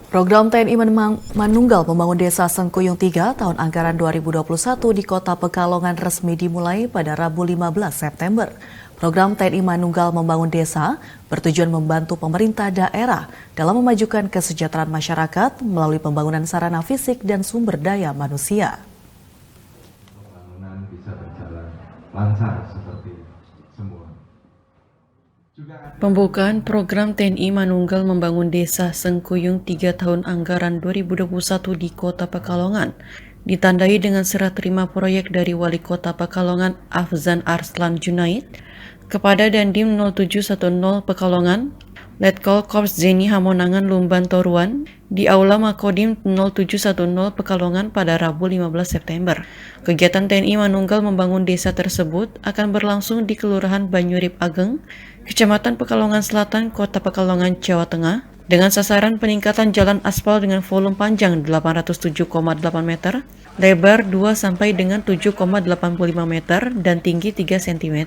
Program TNI Manunggal membangun Desa Sengkuyung 3 tahun anggaran 2021 di Kota Pekalongan resmi dimulai pada Rabu 15 September. Program TNI Manunggal membangun desa bertujuan membantu pemerintah daerah dalam memajukan kesejahteraan masyarakat melalui pembangunan sarana fisik dan sumber daya manusia. Pembangunan bisa berjalan lancar seperti semua. Pembukaan program TNI Manunggal membangun Desa Sengkuyung 3 tahun anggaran 2021 di Kota Pekalongan ditandai dengan serah terima proyek dari Wali Kota Pekalongan Afzan Arslan Junaid kepada Dandim 0710 Pekalongan, Letkol Korps Zeni Hamonangan Lumban Toruan di Aula Makodim 0710 Pekalongan pada Rabu 15 September. Kegiatan TNI Manunggal membangun desa tersebut akan berlangsung di Kelurahan Banyurip Ageng, Kecamatan Pekalongan Selatan, Kota Pekalongan, Jawa Tengah, dengan sasaran peningkatan jalan aspal dengan volume panjang 807,8 meter, lebar 2 sampai dengan 7,85 meter, dan tinggi 3 cm.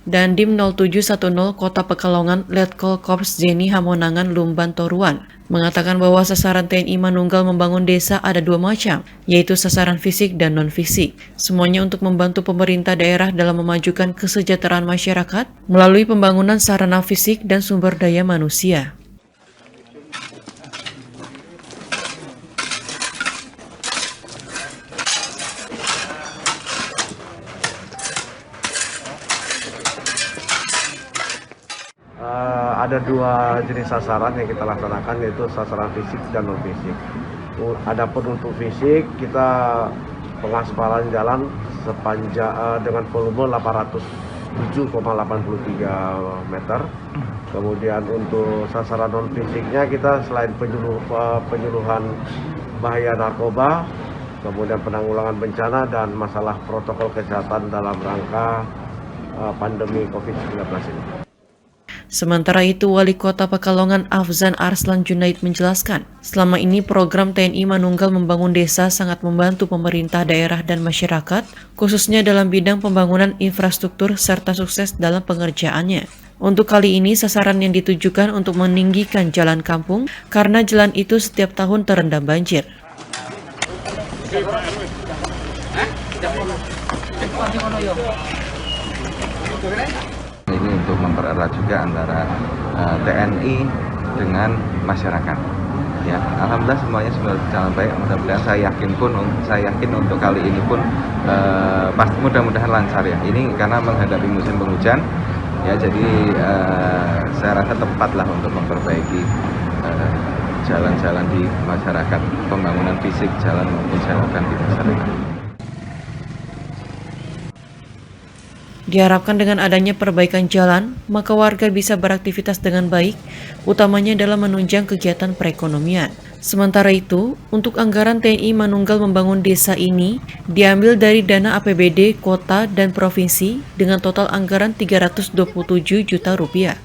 Dandim 0710 Kota Pekalongan Letkol Korps Zeni Hamonangan Lumban Toruan mengatakan bahwa sasaran TNI Manunggal membangun desa ada dua macam, yaitu sasaran fisik dan non-fisik. Semuanya untuk membantu pemerintah daerah dalam memajukan kesejahteraan masyarakat melalui pembangunan sarana fisik dan sumber daya manusia. Ada dua jenis sasaran yang kita laksanakan, yaitu sasaran fisik dan non fisik. Adapun untuk fisik, kita pengaspalan jalan sepanjang dengan volume 807,83 meter. Kemudian untuk sasaran non fisiknya, kita selain penyuluhan bahaya narkoba, kemudian penanggulangan bencana dan masalah protokol kesehatan dalam rangka pandemi COVID-19 ini. Sementara itu, Wali Kota Pekalongan Afzan Arslan Junaid menjelaskan, selama ini program TNI Manunggal membangun desa sangat membantu pemerintah daerah dan masyarakat, khususnya dalam bidang pembangunan infrastruktur serta sukses dalam pengerjaannya. Untuk kali ini, sasaran yang ditujukan untuk meninggikan jalan kampung karena jalan itu setiap tahun terendam banjir. Ini untuk mempererat juga antara TNI dengan masyarakat. Ya, alhamdulillah semuanya sudah berjalan baik. Mudah-mudahan saya yakin untuk kali ini pun pasti mudah-mudahan lancar ya. Ini karena menghadapi musim penghujan, ya jadi saya rasa tepat lah untuk memperbaiki jalan-jalan di masyarakat, pembangunan fisik jalan maupun selokan di masyarakat. Diharapkan dengan adanya perbaikan jalan, maka warga bisa beraktivitas dengan baik, utamanya dalam menunjang kegiatan perekonomian. Sementara itu, untuk anggaran TNI Manunggal membangun desa ini diambil dari dana APBD kota dan provinsi dengan total anggaran 327 juta rupiah.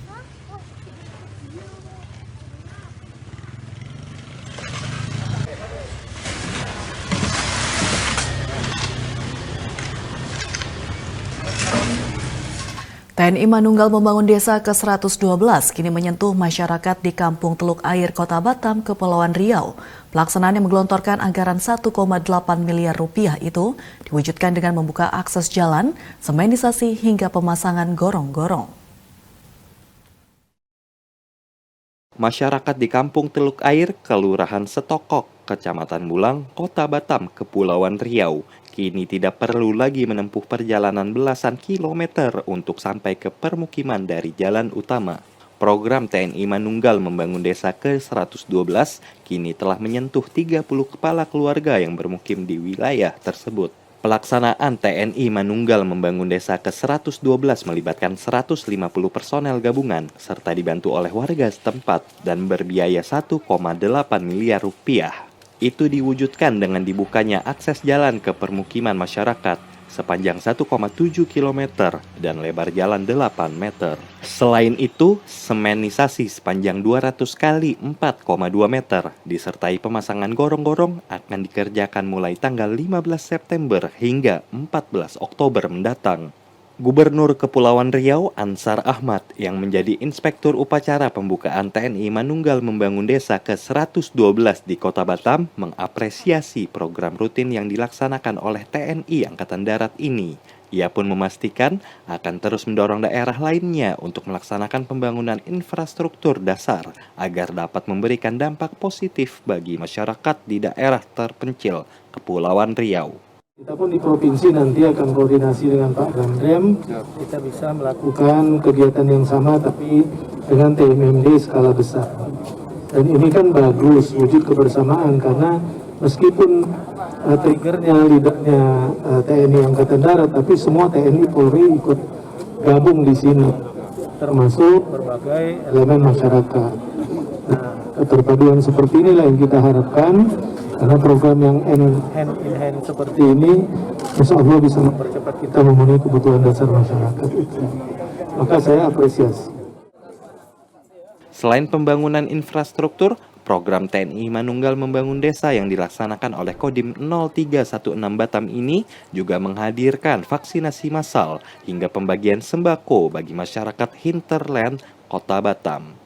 TNI Manunggal membangun desa ke-112 kini menyentuh masyarakat di Kampung Teluk Air, Kota Batam, Kepulauan Riau. Pelaksanaan yang menggelontorkan anggaran 1,8 miliar rupiah itu diwujudkan dengan membuka akses jalan, semenisasi hingga pemasangan gorong-gorong. Masyarakat di Kampung Teluk Air, Kelurahan Setokok, Kecamatan Bulang, Kota Batam, Kepulauan Riau, kini tidak perlu lagi menempuh perjalanan belasan kilometer untuk sampai ke permukiman dari jalan utama. Program TNI Manunggal membangun desa ke-112 kini telah menyentuh 30 kepala keluarga yang bermukim di wilayah tersebut. Pelaksanaan TNI Manunggal membangun desa ke-112 melibatkan 150 personel gabungan serta dibantu oleh warga setempat dan berbiaya 1,8 miliar rupiah. Itu diwujudkan dengan dibukanya akses jalan ke permukiman masyarakat sepanjang 1,7 km dan lebar jalan 8 meter. Selain itu, semenisasi sepanjang 200 kali 4,2 meter disertai pemasangan gorong-gorong akan dikerjakan mulai tanggal 15 September hingga 14 Oktober mendatang. Gubernur Kepulauan Riau Ansar Ahmad yang menjadi inspektur upacara pembukaan TNI Manunggal Membangun Desa ke-112 di Kota Batam mengapresiasi program rutin yang dilaksanakan oleh TNI Angkatan Darat ini. Ia pun memastikan akan terus mendorong daerah lainnya untuk melaksanakan pembangunan infrastruktur dasar agar dapat memberikan dampak positif bagi masyarakat di daerah terpencil Kepulauan Riau. Kita pun di provinsi nanti akan koordinasi dengan Pak Gandrem, kita bisa melakukan kegiatan yang sama tapi dengan TMMD skala besar. Dan ini kan bagus, wujud kebersamaan karena meskipun triggernya, leadernya TNI Angkatan Darat, tapi semua TNI Polri ikut gabung di sini, termasuk berbagai elemen masyarakat. Nah, keterpaduan seperti inilah yang kita harapkan. Karena program yang hand in hand seperti ini, insya Allah bisa mempercepat kita memenuhi kebutuhan dasar masyarakat itu. Maka saya apresiasi. Selain pembangunan infrastruktur, program TNI Manunggal Membangun Desa yang dilaksanakan oleh Kodim 0316 Batam ini juga menghadirkan vaksinasi massal hingga pembagian sembako bagi masyarakat hinterland Kota Batam.